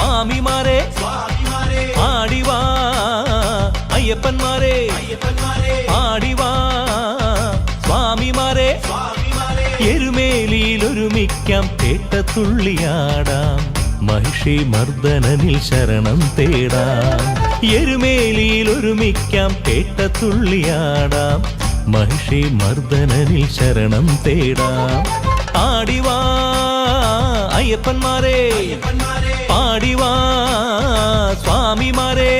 സ്വാമിമാരെ ആടിവാ അയ്യപ്പന്മാരെ ആടിവാ സ്വാമിമാരെ എരുമേലിയിൽ ഒരുമിക്കാം പേട്ടത്തുള്ളിയാടാം മഹിഷി മർദ്ദനനിൽ ശരണം തേടാം എരുമേലിയിൽ ഒരുമിക്കാം പേട്ടത്തുള്ളിയാടാം മഹിഷി മർദ്ദനനിൽ ശരണം തേടാം ആടിവാ അയ്യപ്പന്മാരെ പാടിവാ സ്വാമിമാരെ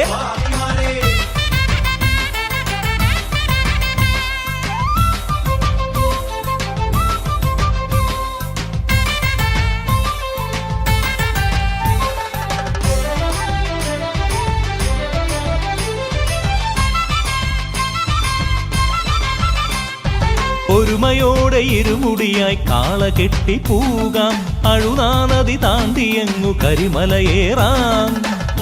ഒരുമയോടെ ഇരുമുടിയായി കാള കെട്ടി പൂകാം അഴുതാ നദി താണ്ടിയങ്ങു കരിമലയേറാം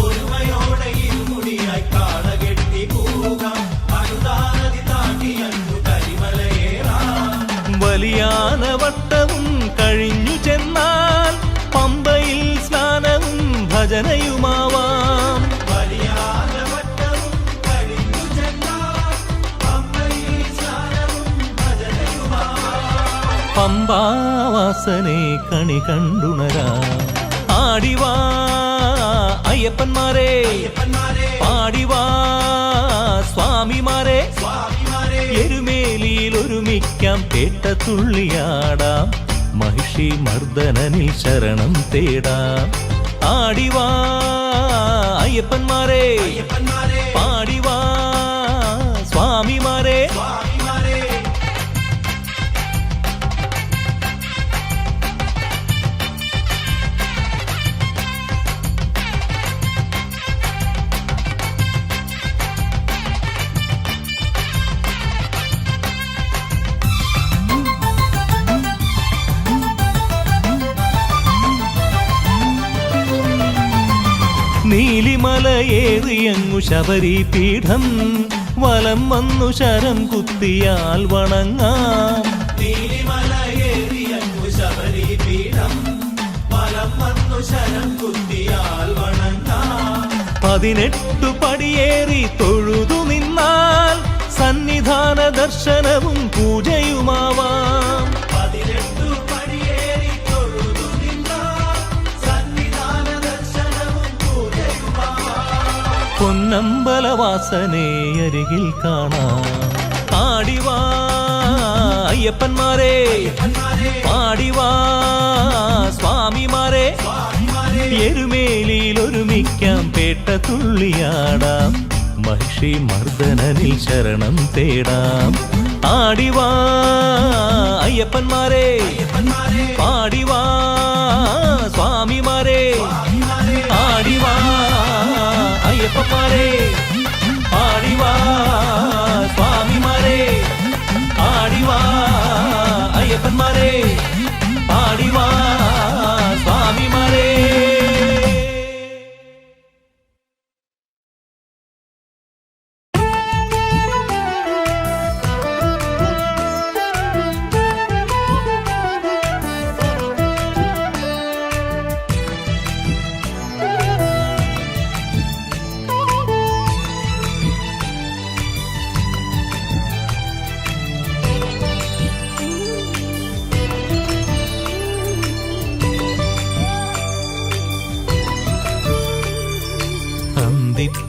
ഒരുമയോടെ ഇരുമുടിയായി കാള കെട്ടി പൂകാം അഴുതാ നദി താണ്ടിയങ്ങു കരിമലയേറാം വലിയാനവട്ടവും കഴിഞ്ഞു ചെന്നാൽ പമ്പയിൽ സ്നാനവും ഭജനയുമാവാം പമ്പാവാസനെ കണി കണ്ടുണരാ ആടിവാ അയ്യപ്പന്മാരെ പാടിവാ സ്വാമിമാരെ എരുമേലിയിൽ ഒരുമിക്കാം പേട്ടത്തുള്ളിയാടാം മഹിഷി മർദ്ദനനിൽ ശരണം തേടാം ആടിവാ അയ്യപ്പന്മാരെ പാടിവാ സ്വാമിമാരെ നീലിമലയേറിയങ്ങു ശബരി പീഠം വലം വന്നു ശരം കുത്തിയാൽ വണങ്ങാം നീലിമലയേറിയങ്ങു ശബരി പീഠം വലം വന്നു ശരം കുത്തിയാൽ വണങ്ങാം 18 പടിയേറി തൊഴുതു നിന്നാൽ സന്നിധാന ദർശനവും പൂജയുമാവാം പൊന്നമ്പലവാസനെ അരികിൽ കാണാം ആടിവാ അയ്യപ്പന്മാരെ പാടിവാ സ്വാമിമാരെ എരുമേലിയിൽ ഒരുമിക്കാം പേട്ടത്തുള്ളിയാടാം മഹിഷി മർദ്ദനനിൽ ശരണം തേടാം ആടിവാ അയ്യപ്പന്മാരെ പാടിവാ സ്വാമിമാരെ ആടിവാ അയ്യപ്പന്മാരെ ആടിവാ സ്വാമിമാരെ ആടിവാ അയ്യപ്പന്മാരെ ആടിവാ സ്വാമിമാരെ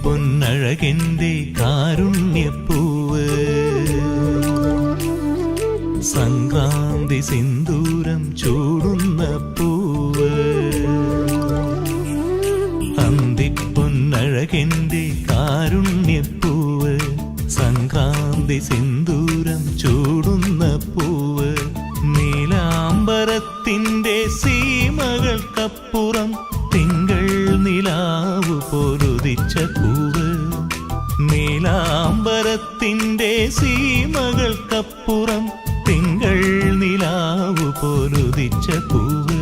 പൊന്നഴകെന്റെ കാരുണ്യപ്പൂവ് സംക്രാന്തി സിന്ദൂരം ചൂടുന്ന പൂവ് അന്തിപ്പൊന്നഴകെന്റെ കാരുണ്യപ്പൂവ് സംക്രാന്തി സിന്ദൂരം ചൂടുന്ന പൂവ് നീലാംബരത്തിന്റെ സീമകൾക്കപ്പുറം തിങ്കൾ നിലാവ് പൊരുതിച്ച പൂവ് നീലാംബരത്തിന്റെ സീമകൾക്കപ്പുറം തിങ്കൾ നിലാവ് പൊരുതിച്ച പൂവ്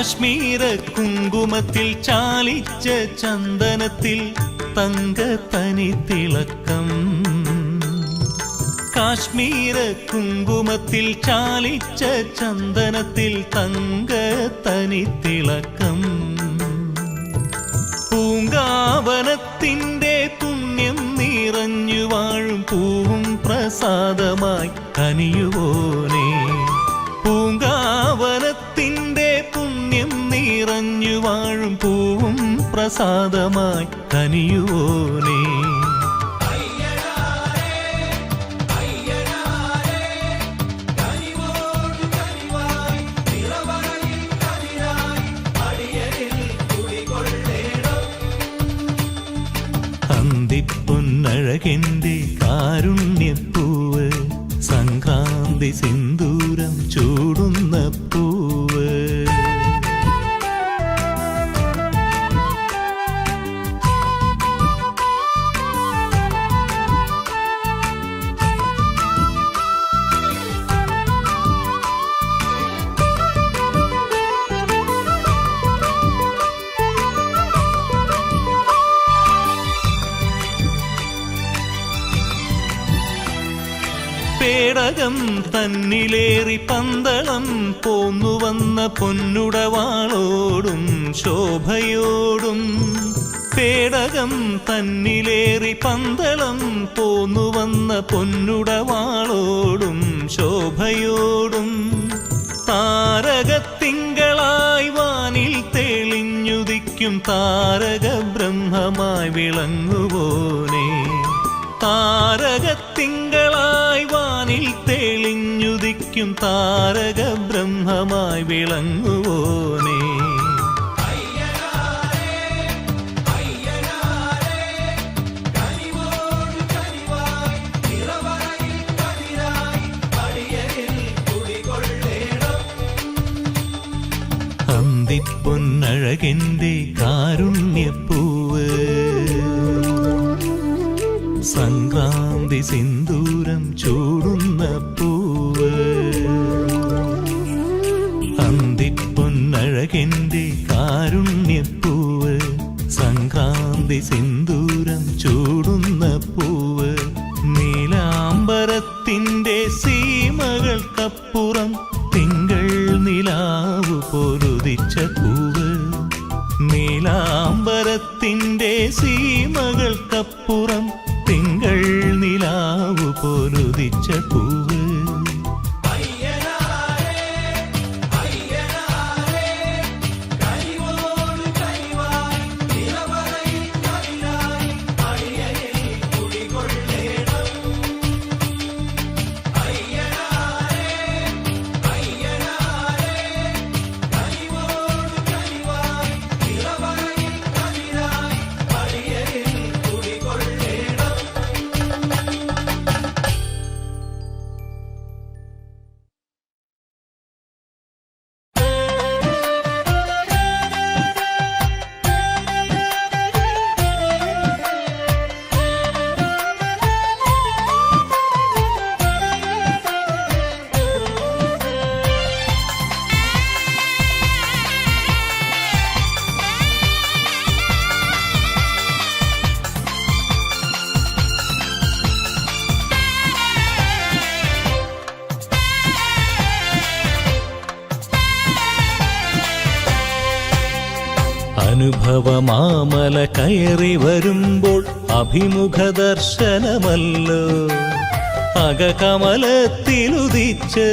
കാശ്മീര കുങ്കുമത്തിൽ ചാലിച്ച ചന്ദനത്തിൽ തങ്കത്തനി തിളക്കം. കാശ്മീര കുങ്കുമത്തിൽ ചാലിച്ച ചന്ദനത്തിൽ തങ്കത്തനി തിളക്കം. പൂങ്കാവനത്തിൻ്റെ പുണ്യം നിറഞ്ഞു വാഴും പൂവും പ്രസാദമായി കനിയുവോനേ. പൂങ്കാവനത്തിൻ്റെ പുണ്യം നിറഞ്ഞു വാഴും പൂവും പ്രസാദമായി കനിയുവോനേ. അന്തിപ്പൊന്നഴകെന്റെ കാരുണ്യപ്പൂവ്, സംക്രാന്തി സിന്ദൂരം ചൂടുന്ന പൂവ്. പേടകം തന്നിലേറി പന്തളം പോന്നുവന്ന പൊന്നുടവാളോടും ശോഭയോടും. പേടകം തന്നിലേറി പന്തളം പോന്നുവന്ന പൊന്നുടവാളോടും ശോഭയോടും. താരകത്തിങ്കളായി വാനിൽ തെളിഞ്ഞുദിക്കും താരക ബ്രഹ്മമായി വിളങ്ങുവോനേ. താരകത്തിങ്കളായി വാനിൽ തെളിഞ്ഞുദിക്കും താരക ബ്രഹ്മമായി വിളങ്ങുവോനേ. അന്തിപ്പൊന്നഴകെന്റെ കാരുണ്യപ്പൂവ്, സംക്രാന്തി സിന്ദൂരം ചൂടുന്ന പൂവ്. അന്തിപ്പൊന്നഴകെന്റെ കാരുണ്യപ്പൂവ്, സംക്രാന്തി സിന്ദൂരം ചൂടുന്ന പൂവ്. നീലാംബരത്തിൻ്റെ സീമകൾക്കപ്പുറം തിങ്കൾ നിലാവ് പൊരുതിച്ച പൂവ്. നീലാംബരത്തിൻ്റെ സീമകൾക്കപ്പുറം തിങ്കൾ നിലാവ് പൊരുതിച്ച പൂവ്. അനുഭവമാമല കയറി വരുമ്പോൾ അഭിമുഖ ദർശനമല്ലോ. അകകമലത്തിലുദിച്ച്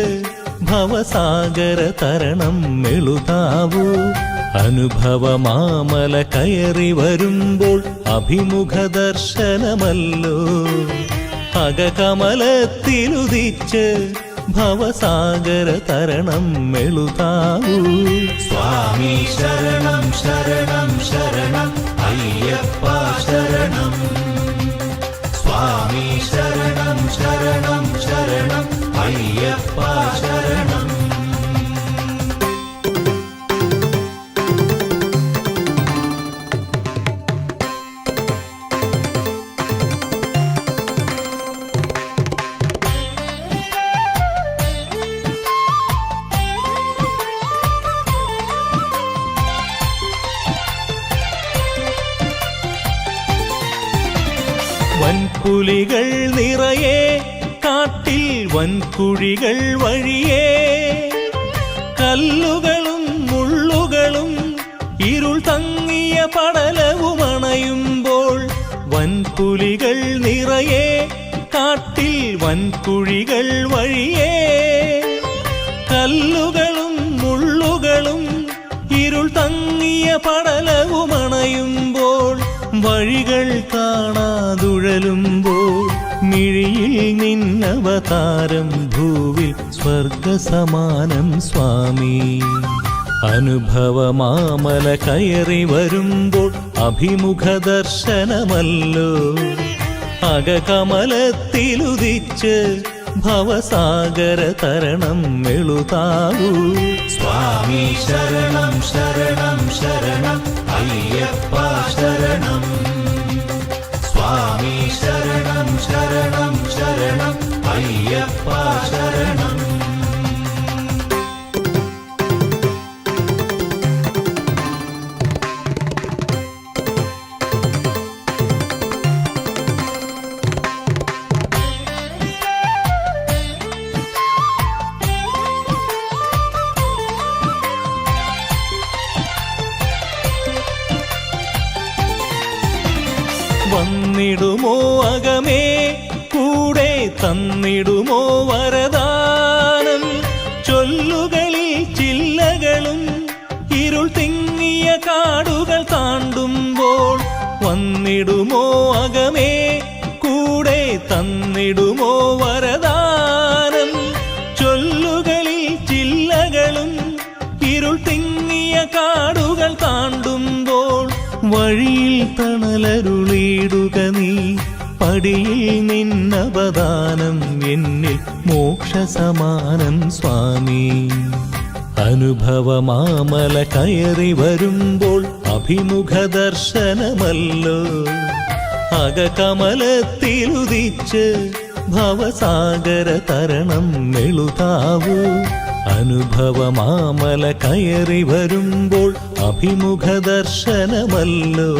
ഭവസാഗര തരണം മെളുതാവൂ. അനുഭവമാമല കയറി വരുമ്പോൾ അഭിമുഖ ദർശനമല്ലോ. അകകമലത്തിലുദിച്ച് ഭവസാഗര തരണം മെളുതാവൂ. സ്വാമി ശരണം ശരണം ശരണം അയ്യപ്പ ശരണം. സ്വാമി ശരണം ശരണം ശരണം അയ്യപ്പ ശരണം. വൻകുഴികൾ വഴിയേ കല്ലുകളും മുള്ളുകളും ഇരുൾ തങ്ങിയ പടലവുമണയുമ്പോൾ വൻപുലികൾ നിറയെ കാട്ടിൽ വൻകുഴികൾ വഴിയേ കല്ലുകളും മുള്ളുകളും ഇരുൾ തങ്ങിയ പടലവുമണയുമ്പോൾ വഴികൾ കാണാതുഴലുമ്പോൾ മിഴിയിൽ നിന്നവതാരം ഭൂവിൽ സ്വർഗസമാനം സ്വാമി അനുഭവമാമല കയറി വരുമ്പോൾ അഭിമുഖ ദർശനമല്ലോ അകകമലത്തിലുദിച്ച് ഭവസാഗര തരണം എളുതാവൂ സ്വാമി ശരണം ശരണം ശരണം അയ്യപ്പ ശരണം സ്വാമി ശരണം ശരണം ശരണം അയ്യപ്പ ശരണം വന്നിടുമോ അകമേ കൂടെ തന്നിടുമോ വരദാനം ചൊല്ലുകളിൽ ചില്ലകളും ഇരുൾ തിങ്ങിയ കാടുകൾ താണ്ടുമ്പോൾ വന്നിടുമോ അകമേ കൂടെ തന്നിടുമോ വരദാനം ചൊല്ലുകളിൽ ചില്ലകളും ഇരുൾ തിങ്ങിയ കാടുകൾ താണ്ടുമ്പോൾ വഴിയിൽ തണലരുളിയിടുക നീ പടിയിൽ നിന്നവദാനം എന്നിൽ മോക്ഷസമാനം സ്വാമി അനുഭവമാമല കയറി വരുമ്പോൾ അഭിമുഖ ദർശനമല്ലോ അകകമലത്തിലുദിച്ച് ഭവസാഗര തരണം എളുതാവൂ അനുഭവമാമല കയറി വരുമ്പോൾ അഭിമുഖ ദർശനമല്ലോ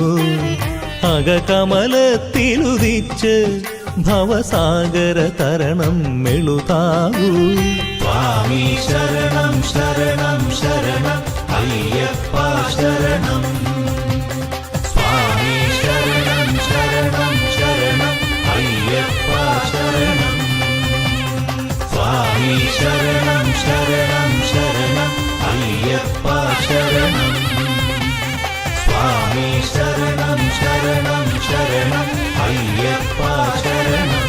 അകകമലത്തിലുദിച്ച് ഭവസാഗര തരണം എളുതാവൂ സ്വാമി ശരണം ശരണം ശരണം അയ്യപ്പ ശരണം സ്വാമി ശരണം ശരണം ശരണം അയ്യപ്പ ശരണം സ്വാമി ശരണം ശരണം ശരണം അയ്യപ്പ ശരണം സ്വാമി ശരണം ശരണം ശരണം അയ്യപ്പ ശരണം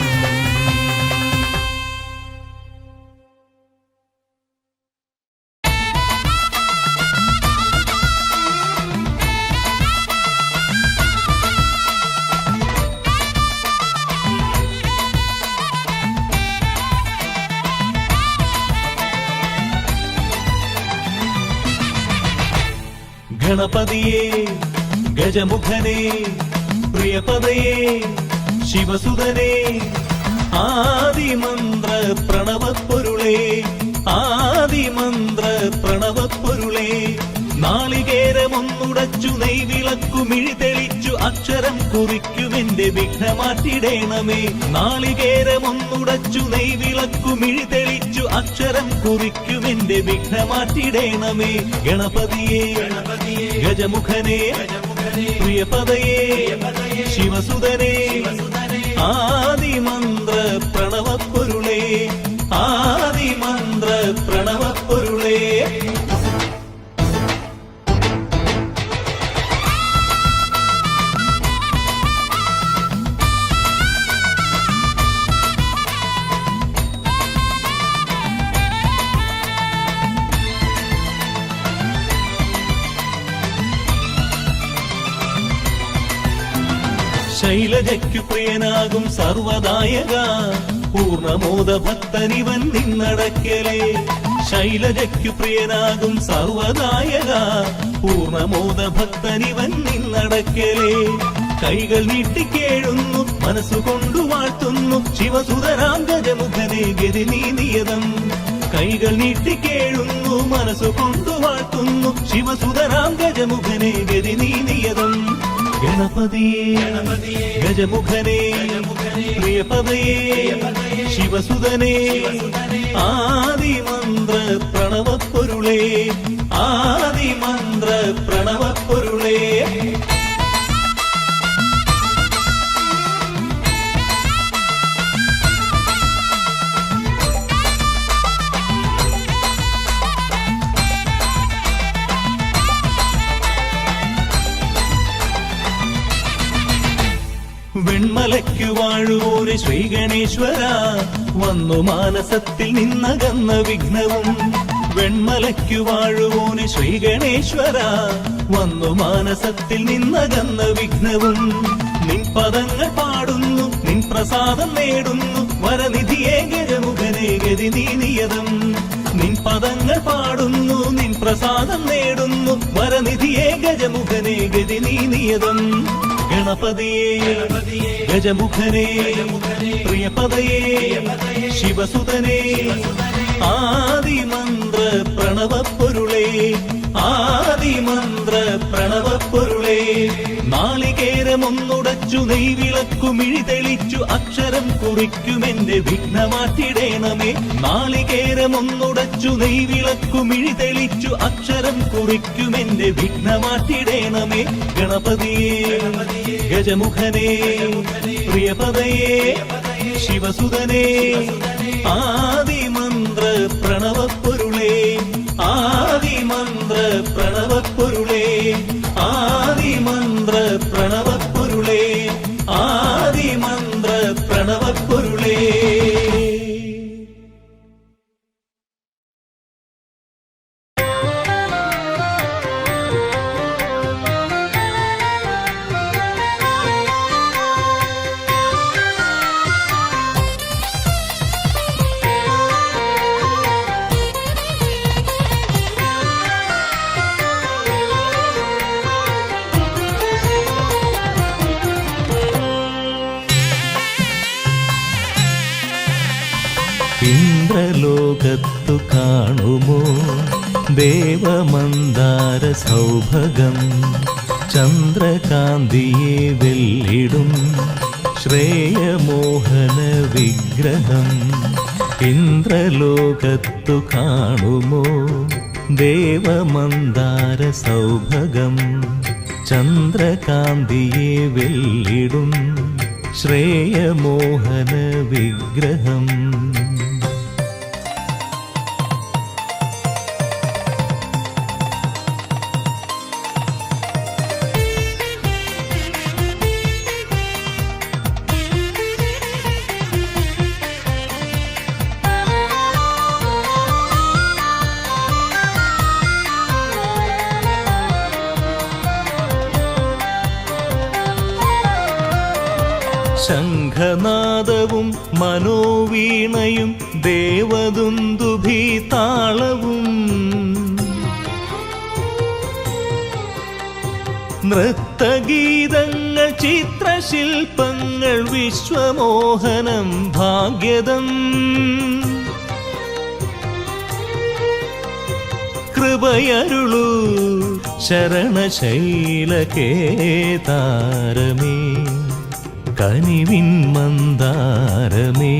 ഗണപതിയേ ഗജമുഖനേ പ്രിയപദയേ ശിവസുതനേ ആദിമന്ത്ര പ്രണവപ്പൊരുളേ ആദിമന്ത്ര പ്രണവപ്പൊരുളേ നാളികേരമൊന്നുടച്ചു നെയ്വിളക്കു മിഴി തെളിച്ചു അക്ഷരം കുറിക്കുമെന്റെ വിഘ്നമാറ്റിടേണമേ നാളികേരമൊന്നുടച്ചു നെയ്വിളക്കു മിഴി തെളിച്ചു അക്ഷരം കുറിക്കുമെന്റെ വിഘ്നമാറ്റിടേണമേ ഗണപതിയേ ഗജമുഖനേ പ്രിയപദയേ ശിവസുതനേ ആദിമന്ത്ര പ്രണവപ്പൊരുളേ ആദിമന്ത്ര പ്രണവപ്പൊരുളേ ശൈലജയ്ക്കു പ്രിയനാകും സർവദായക പൂർണമോദ ഭക്തനിവൻ നിന്നടക്കലേ ശൈലജയ്ക്കു പ്രിയനാകും സർവദായക പൂർണമോദ ഭക്തനിവൻ നിന്നടക്കലേ കൈകൾ നീട്ടിക്കേഴുന്നു മനസ്സുകൊണ്ടു വാഴ്ത്തുന്നു ശിവസുതരാം ഗജമുഖനെ ഗതി നീ നിയതം കൈകൾ നീട്ടി കേഴുന്നു മനസ്സുകൊണ്ടു വാഴ്ത്തുന്നു ശിവസുതനാം ഗജമുഖനെ ഗതി നീ നിയതം ഗണപതിയേ ഗജമുഖനെ പ്രിയപദയേ ശിവസുതനേ ആദിമന്ത്ര പ്രണവപ്പൊരുളേ ആദിമന്ത്ര പ്രണവപ്പൊരുളേ വെൺമലയ്ക്കു വാഴുവോരെ ശ്രീഗണേശ്വര വന്നു മാനസത്തിൽ നിന്നകന്ന വിഘ്നവും വെൺമലയ്ക്കു വാഴുവോനെ ശ്രീഗണേശ്വര വന്നു മാനസത്തിൽ നിന്നകന്ന വിഘ്നവും നിൻ പദങ്ങൾ പാടുന്നു നിൻ പ്രസാദം നേടുന്നു വരനിധിയെ ഗജമുഖനെ ഗതി നീ നിയതം നിൻ പദങ്ങൾ പാടുന്നു നിൻ പ്രസാദം നേടുന്നു വരനിധിയെ ഗജമുഖനെ ഗതി നീ നിയതം ഗണപതിയേ ഗജമുഖനെ പ്രിയപദയേ ശിവസുതനേ ആദിമന്ത്ര പ്രണവപ്പൊരുളേ ആദിമന്ത്ര പ്രണവപ്പൊരുളേ നാളികേരമൊന്നുടച്ചു നെയ്വിളക്കു മിഴി തെളിച്ചു അക്ഷരം കുറിക്കുമെന്റെ വിഘ്നമാറ്റിടേണമേ നാളികേരമൊന്നുടച്ചു നെയ്വിളക്കു മിഴി തെളിച്ചു അക്ഷരം കുറിക്കുമെന്റെ വിഘ്നമാറ്റിടേണമേ ഗണപതിയേ ഗജമുഖനെ പ്രിയപദയേ ശിവസുതനേ ആദിമന്ത്ര പ്രണവപ്പൊരുളേ ആദിമന്ത്ര പ്രണവപ്പൊരുളേ ആദിമന്ത്ര പ്രണവപ്പൊരുളേ ആദിമന്ത്ര പ്രണവപ്പൊരുളേ ഇന്ദ്രലോകത്തു കാണുമോ ദേവമന്ദാര സൗഭഗം ചന്ദ്രകാന്തിയെ വെല്ലിടും ശ്രേയമോഹന വിഗ്രഹം ഇന്ദ്രലോകത്തു കാണുമോ ദേവമന്ദാര സൗഭഗം ചന്ദ്രകാന്തിയെ വെല്ലിടും ശ്രേയമോഹന വിഗ്രഹം ശംഖനാദവും മനോവീണയും ദേവദുന്ദുഭി താളവും നൃത്തഗീതങ്ങൾ ചിത്രശില്പങ്ങൾ വിശ്വമോഹനം ഭാഗ്യദം കൃപയരുളൂ ശരണശൈലകേതാരമേ കനിവിൻ മന്ദാരമേ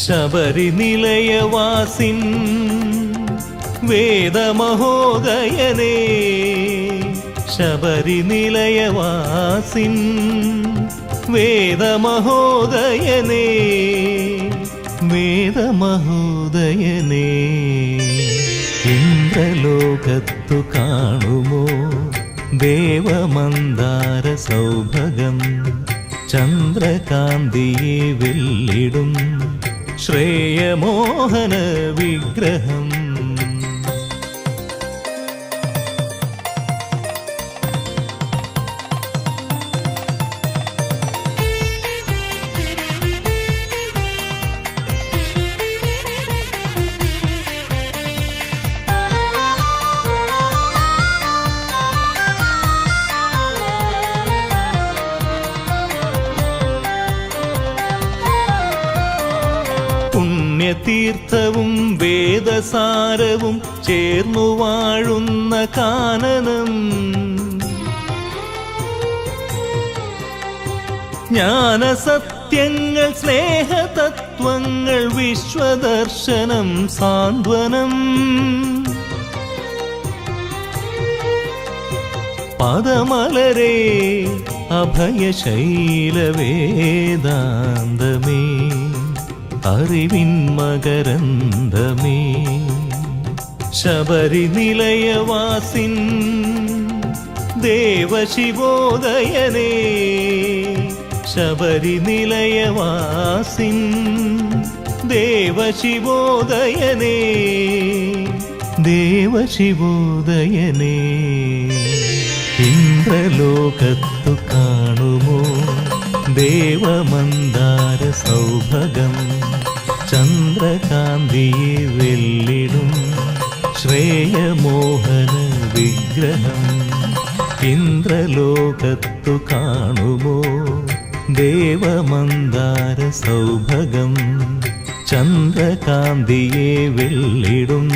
ശബരി നിലയവാസിൻ വേദമഹോദയനേ ശബരി നിലയവാസിൻ വേദമഹോദയനേ വേദമഹോദയനേ ഇന്ദ്രലോകത്തു കാണുമോ ദേവമന്ദാര സൗഭഗം ചന്ദ്രകാന്തിയെ വെല്ലിടും ശ്രേയമോഹന വിഗ്രഹം പുണ്യതീർത്ഥവും വേദസാരവും ചേർന്നു വാഴുന്ന കാനനം. ജ്ഞാനസത്യങ്ങൾ സ്നേഹതത്വങ്ങൾ വിശ്വദർശനം സാന്ത്വനം. പദമലരേ അഭയശൈലവേദാന്തമേ അറിവിൻ മകരന്ദമേ ശബരിനിലയവാസിൻ ദേവശിവോദയനേ ശബരിനിലയവാസിൻ ദേവശിവോദയനേ ദേവശിവോദയനേ. ഇന്ദ്രലോകത്തു കാണുമോ ദേവമന്ദാര സൗഭഗം ചന്ദ്രകാന്തിയെ വെല്ലിടും ശ്രേയമോഹന വിഗ്രഹം. ഇന്ദ്രലോകത്തു കാണുമോ ദേവമന്ദാര സൗഭഗം ചന്ദ്രകാന്തിയെ വെല്ലിടും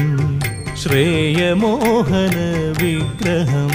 ശ്രേയമോഹന വിഗ്രഹം.